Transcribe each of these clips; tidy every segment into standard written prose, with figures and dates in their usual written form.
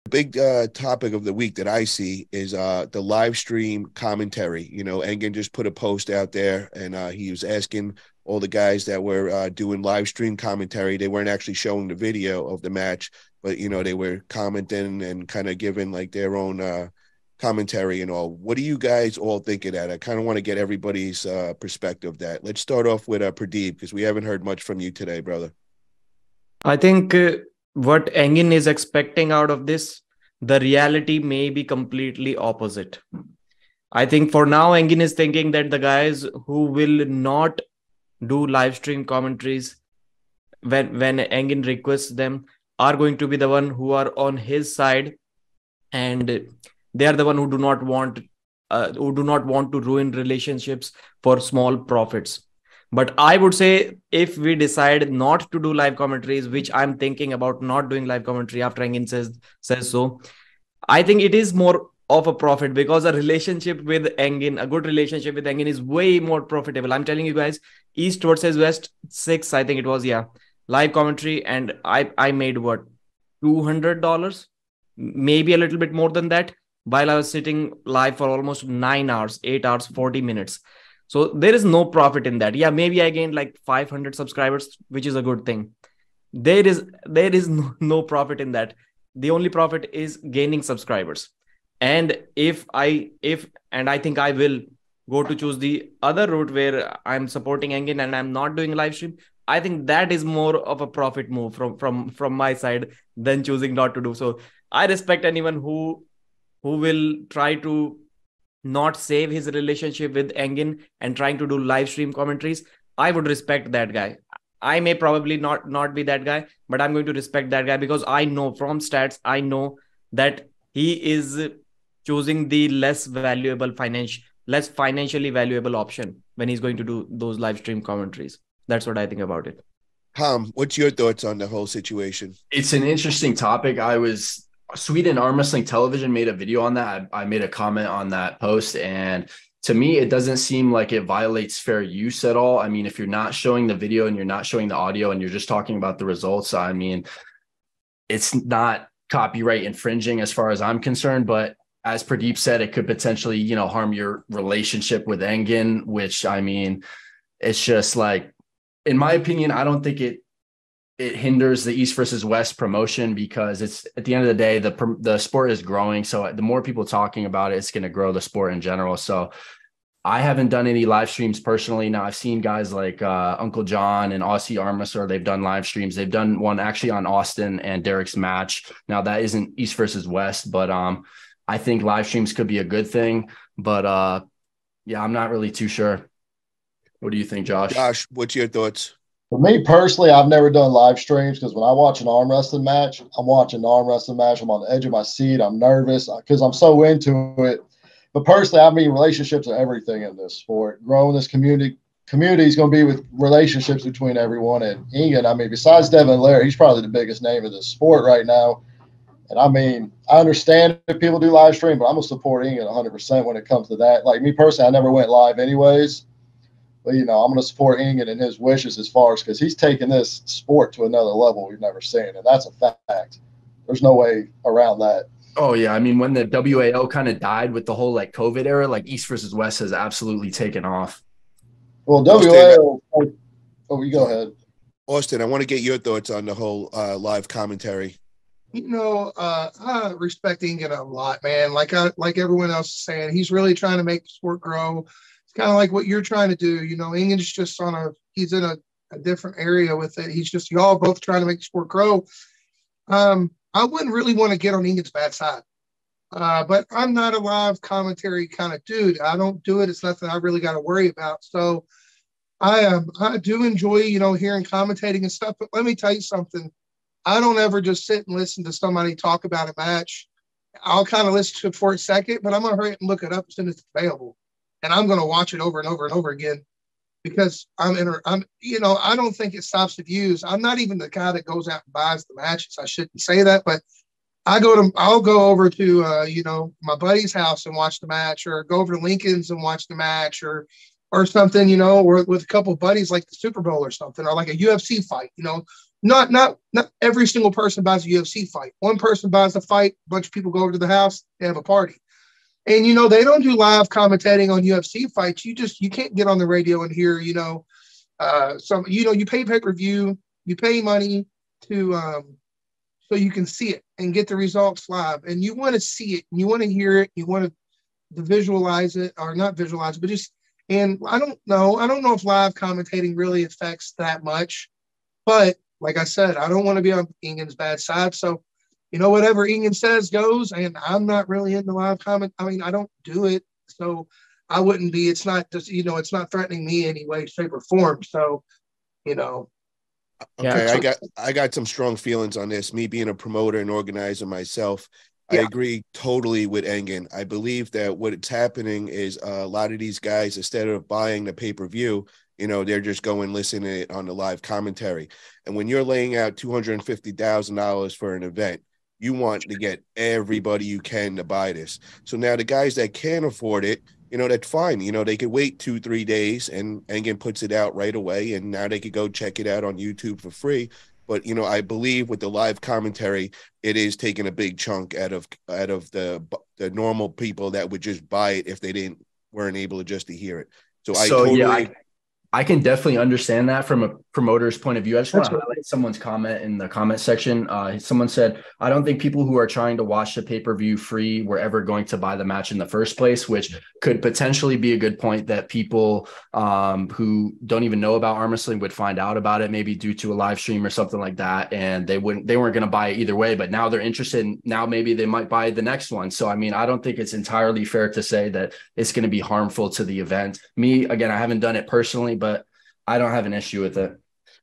Big topic of the week that I see is the live stream commentary. Engen just put a post out there, and he was asking all the guys that were doing live stream commentary. They weren't actually showing the video of the match, but they were commenting and kind of giving like their own commentary and all. What do you guys all think of that? I kind of want to get everybody's perspective of that. Let's start off with Pradeep, because we haven't heard much from you today, brother. I think what Engin is expecting out of this, the reality may be completely opposite. I think for now, Engin is thinking that the guys who will not do live stream commentaries when Engin requests them are going to be the one who are on his side, and they are the one who do not want to ruin relationships for small profits. But I would say if we decide not to do live commentaries, which I'm thinking about not doing live commentary after Engin says so, I think it is more of a profit, because a good relationship with Engin is way more profitable. I'm telling you guys, East versus West 6, I think it was, live commentary, and I made what, $200, maybe a little bit more than that, while I was sitting live for almost 9 hours, 8 hours, 40 minutes. So there is no profit in that. Yeah, maybe I gained like 500 subscribers, which is a good thing. There is no profit in that. The only profit is gaining subscribers. And I think I will go to choose the other route where I'm supporting Engin and I'm not doing live stream. I think that is more of a profit move from my side than choosing not to do. So I respect anyone who will try to not save his relationship with Engin and trying to do live stream commentaries. I would respect that guy. I may probably not be that guy, but I'm going to respect that guy, because I know from stats, I know that he is choosing the less financially valuable option when he's going to do those live stream commentaries. That's what I think about it. Tom, what's your thoughts on the whole situation? It's an interesting topic. Sweden Arm Wrestling Television made a video on that. I made a comment on that post, and to me, it doesn't seem like it violates fair use at all. I mean, if you're not showing the video and you're not showing the audio and you're just talking about the results, I mean, it's not copyright infringing as far as I'm concerned. But as Pradeep said, it could potentially, harm your relationship with Engin, which, I mean, it's just like, in my opinion, I don't think it hinders the East versus West promotion, because it's, at the end of the day, the sport is growing. So the more people talking about it, it's going to grow the sport in general. So I haven't done any live streams personally. Now I've seen guys like Uncle John and Aussie Arm Wrestler. They've done live streams. They've done one actually on Austin and Derek's match. Now that isn't East versus West, but I think live streams could be a good thing. But yeah, I'm not really too sure. What do you think, Josh? Josh, what's your thoughts? For me personally, I've never done live streams, because when I watch an arm wrestling match, I'm watching the arm wrestling match. I'm on the edge of my seat. I'm nervous because I'm so into it. But personally, I mean, relationships are everything in this sport. Growing this community is going to be with relationships between everyone. And Engin, I mean, besides Devin Lair, he's probably the biggest name of this sport right now. And I mean, I understand if people do live stream, but I'm going to support Engin 100% when it comes to that. Like me personally, I never went live anyways. But, I'm going to support Engin and his wishes as far as, because he's taking this sport to another level we've never seen. And that's a fact. There's no way around that. Oh, yeah. I mean, when the WAO kind of died with the whole like COVID era, like East versus West has absolutely taken off. Well, WAO, you go ahead. Austin, I want to get your thoughts on the whole live commentary. I respect Engin a lot, man. Like everyone else is saying, he's really trying to make the sport grow. It's kind of like what you're trying to do. Engin's just he's in a different area with it. He's just, y'all both trying to make the sport grow. I wouldn't really want to get on Engin's bad side. But I'm not a live commentary kind of dude. I don't do it. It's nothing I really got to worry about. So I do enjoy, hearing commentating and stuff. But let me tell you something. I don't ever just sit and listen to somebody talk about a match. I'll kind of listen to it for a second, but I'm going to hurry and look it up as soon as it's available. And I'm going to watch it over and over and over again, because I don't think it stops the views. I'm not even the guy that goes out and buys the matches. I shouldn't say that, but I'll go over to, my buddy's house and watch the match, or go over to Lincoln's and watch the match, or something, or with a couple of buddies, like the Super Bowl or something, or like a UFC fight, not every single person buys a UFC fight. One person buys the fight, a bunch of people go over to the house, they have a party. And, you know, they don't do live commentating on UFC fights. You can't get on the radio and hear, you know, you pay pay-per-view, you pay money to, so you can see it and get the results live. And you want to see it, and you want to hear it, you want to visualize it, or not visualize it, but just, and I don't know if live commentating really affects that much, but like I said, I don't want to be on Engen's bad side. So, you know, whatever Engen says goes, and I'm not really into live comment. I mean, I don't do it. So I wouldn't be, it's not just, you know, it's not threatening me in any way, shape, or form. So, you know. Okay, I got some strong feelings on this. Me being a promoter and organizer myself, I agree totally with Engen. I believe that what's happening is a lot of these guys, instead of buying the pay-per-view, you know, they're just going listening to it on the live commentary. And when you're laying out $250,000 for an event, you want to get everybody you can to buy this. So now the guys that can't afford it, you know, that's fine. You know, they could wait 2-3 days and Engen puts it out right away. And now they could go check it out on YouTube for free. But, you know, I believe with the live commentary, it is taking a big chunk out of the normal people that would just buy it if they weren't able to just to hear it. I can definitely understand that from a promoter's point of view. I just want to highlight someone's comment in the comment section. Someone said, I don't think people who are trying to watch the pay-per-view free were ever going to buy the match in the first place, which could potentially be a good point that people who don't even know about arm wrestling would find out about it, maybe due to a live stream or something like that. And they weren't going to buy it either way, but now they're interested. And now maybe they might buy the next one. So, I mean, I don't think it's entirely fair to say that it's going to be harmful to the event. Me, again, I haven't done it personally, but I don't have an issue with it.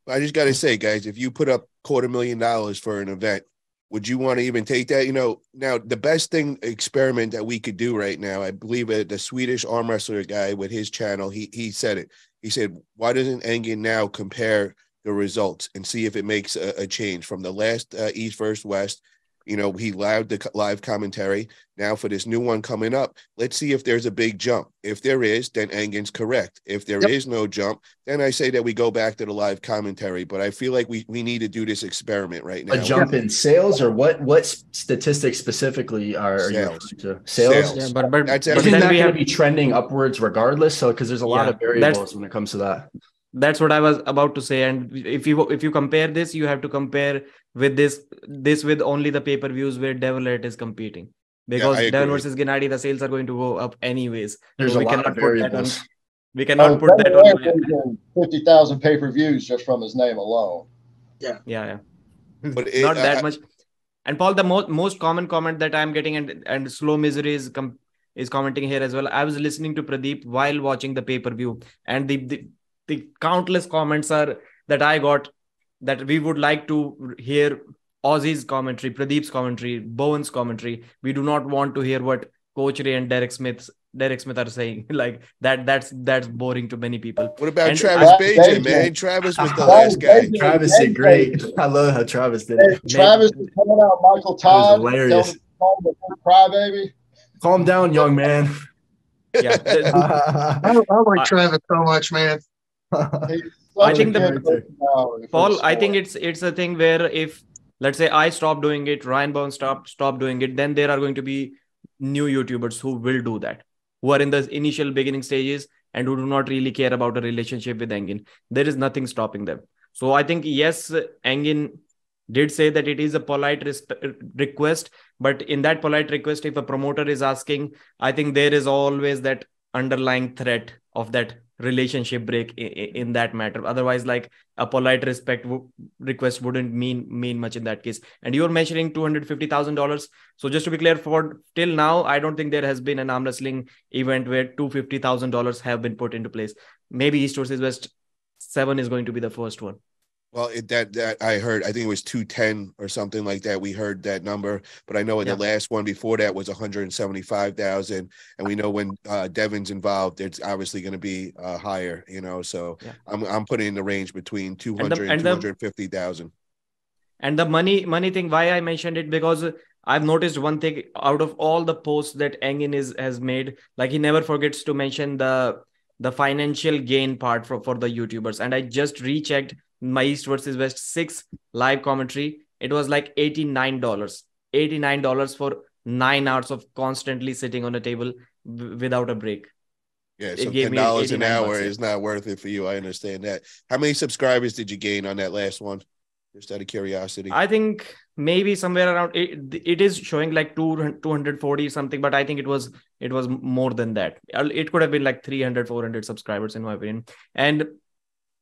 I just got to say, guys, if you put up $250,000 for an event, would you want to even take that? You know, now the best experiment that we could do right now, I believe the Swedish arm wrestler guy with his channel, he said it. He said, why doesn't Engen now compare the results and see if it makes a change from the last East versus West? You know, he allowed the live commentary. Now for this new one coming up, let's see if there's a big jump. If there is, then Engen's correct. If there is no jump, then I say that we go back to the live commentary. But I feel like we need to do this experiment right now. A jump in sales, or what statistics specifically are you referring to? Sales? Yeah, but that's isn't that going to be trending upwards regardless? So, because there's a lot of variables when it comes to that. That's what I was about to say. And if you compare this, you have to compare with this with only the pay-per-views where Devil is competing, because Devil versus Gennady, the sales are going to go up anyways. There's a lot of variables. We cannot put that on 50,000 pay-per-views just from his name alone. Yeah. But not that much. And Paul, the most common comment that I'm getting, and Slow Misery is commenting here as well. I was listening to Pradeep while watching the pay-per-view, and the countless comments are that I got, that we would like to hear Ozzy's commentary, Pradeep's commentary, Bowen's commentary. We do not want to hear what Coach Ray and Derek Smith are saying. Like that's boring to many people. What about Travis Bajan, man? Travis was the last guy. Travis did great. I love how Travis did it. Travis is coming out Michael Todd. Hilarious. Crybaby. Calm down, young man. Yeah. I like Travis so much, man. I think Paul, I think it's a thing where if, let's say, I stop doing it, Ryan Bowen stop doing it, then there are going to be new YouTubers who will do that, who are in the initial beginning stages and who do not really care about a relationship with Engen. There is nothing stopping them. So I think, yes, Engen did say that it is a polite request, but in that polite request, if a promoter is asking, I think there is always that underlying threat of that relationship break in that matter. Otherwise, like, a polite request wouldn't mean much in that case. And you're mentioning $250,000. So just to be clear, for till now, I don't think there has been an arm wrestling event where $250,000 have been put into place. Maybe East versus West 7 is going to be the first one. Well, that I heard, I think it was 210 or something like that. We heard that number, but I know in the last one before that was 175,000. And we know when Devin's involved, it's obviously going to be higher, you know. So I'm putting in the range between 200 and 250,000. And the money thing, why I mentioned it, because I've noticed one thing out of all the posts that Engen has made, like, he never forgets to mention the financial gain part for the YouTubers. And I just rechecked my East versus West 6 live commentary, it was like $89. $89 for 9 hours of constantly sitting on a table without a break. Yeah, It so gave me $10 an 89 hour bucks, yeah. is not worth it for you. I understand that. How many subscribers did you gain on that last one? Just out of curiosity. I think maybe somewhere around it is showing like 240 something, but I think it was more than that. It could have been like 300, 400 subscribers in my opinion. And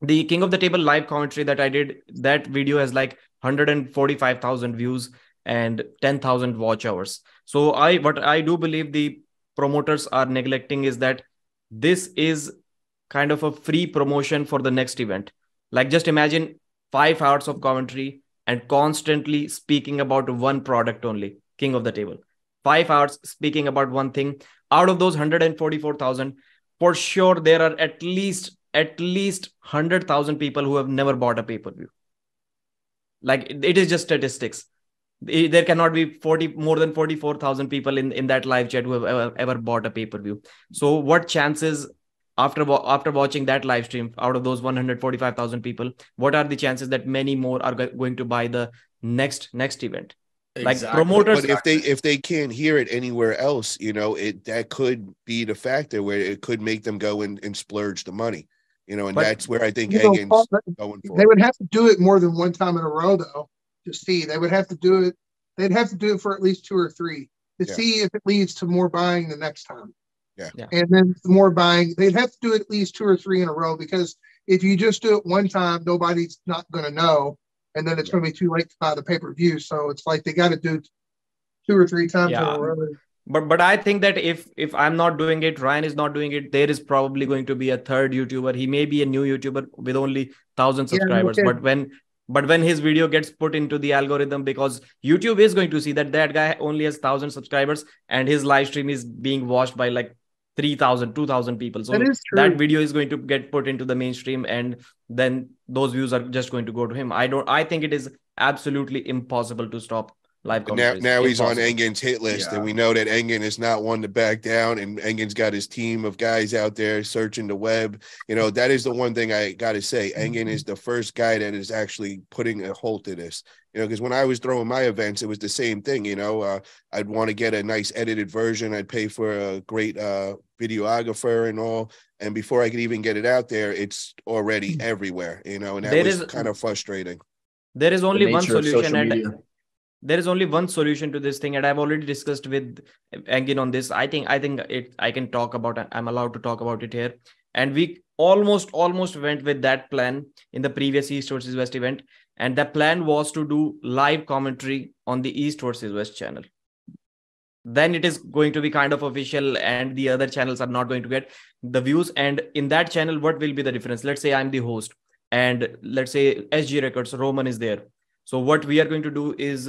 the King of the Table live commentary that I did, that video has like 145,000 views and 10,000 watch hours. So what I do believe the promoters are neglecting is that this is kind of a free promotion for the next event. Like just imagine 5 hours of commentary and constantly speaking about one product only, King of the Table. 5 hours speaking about one thing. Out of those 144,000, for sure there are at least 100,000 people who have never bought a pay-per-view. Like it is just statistics. There cannot be more than 44,000 people in that live chat who have ever bought a pay-per-view. So what chances after watching that live stream, out of those 145,000 people, what are the chances that many more are going to buy the next event? Exactly. Like promoters, but if they can't hear it anywhere else, that could be the factor where it could make them go and splurge the money, and that's where I think Engin's going for. They would have to do it more than one time in a row, though, to see. They would have to do it. They'd have to do it for at least 2 or 3 to see if it leads to more buying the next time. Yeah. And then more buying, they'd have to do it at least 2 or 3 in a row, because if you just do it one time, nobody's not going to know. And then it's going to be too late to buy the pay-per-view. So it's like they got to do 2 or 3 times in a row. But I think that if I'm not doing it, Ryan is not doing it, there is probably going to be a third YouTuber. He may be a new YouTuber with only 1,000 subscribers. Okay. But when his video gets put into the algorithm, because YouTube is going to see that guy only has 1,000 subscribers and his live stream is being watched by like 3,000, 2,000 people. So that video is going to get put into the mainstream, and then those views are just going to go to him. I think it is absolutely impossible to stop live commentaries. Now he's on Engin's hit list, and we know that Engin is not one to back down, and Engin's got his team of guys out there searching the web. That is the one thing I got to say. Engin is the first guy that is actually putting a halt to this. Because when I was throwing my events, it was the same thing. I'd want to get a nice edited version. I'd pay for a great videographer and all. And before I could even get it out there, it's already everywhere, and that was kind of frustrating. There is only one solution. There is only one solution to this thing, and I've already discussed with Engin on this. I think I can talk about it. I'm allowed to talk about it here. And we almost went with that plan in the previous East versus West event. And the plan was to do live commentary on the East versus West channel. Then it is going to be kind of official, and the other channels are not going to get the views. And in that channel, what will be the difference? Let's say I'm the host, and let's say SG Records, Roman is there. So what we are going to do is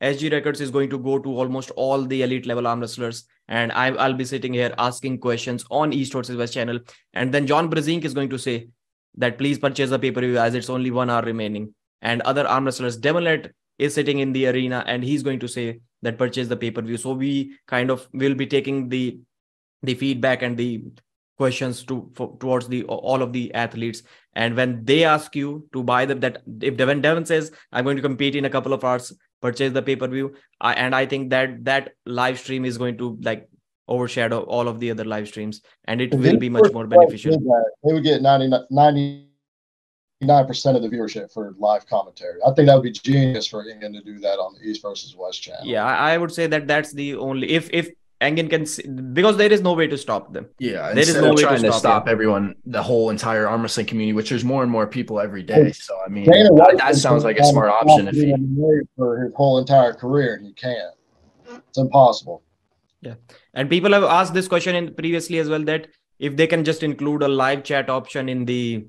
SG Records is going to go to almost all the elite level arm wrestlers, and I'll be sitting here asking questions on East versus West channel. And then John Brzezinski is going to say that please purchase the pay-per-view as it's only 1 hour remaining. And other arm wrestlers, Demolet is sitting in the arena, and he's going to say that purchase the pay-per-view. So we kind of will be taking the feedback and the questions towards all of the athletes. And when they ask you to buy that if Devin says, I'm going to compete in a couple of hours, purchase the pay-per-view. I think that live stream is going to like overshadow all of the other live streams, and it will be much more beneficial. They would get 99% of the viewership for live commentary. I think that would be genius for Engin to do that on the East versus West channel. Yeah, I would say that's the only, if Engin can see, because there is no way to stop them. Yeah, there is no way trying to stop everyone, the whole entire arm wrestling community, which there's more and more people every day. So I mean, that sounds like a smart option. If he for his whole entire career, he can't. It's impossible. Yeah, and people have asked this question previously as well, that if they can just include a live chat option in the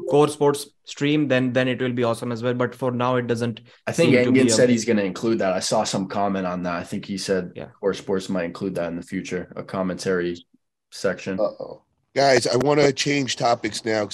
core sports stream, then it will be awesome as well. But for now, it doesn't. I think Engin said he's going to include that. I saw some comment on that. I think he said core sports might include that in the future, a commentary section. Guys, I want to change topics now.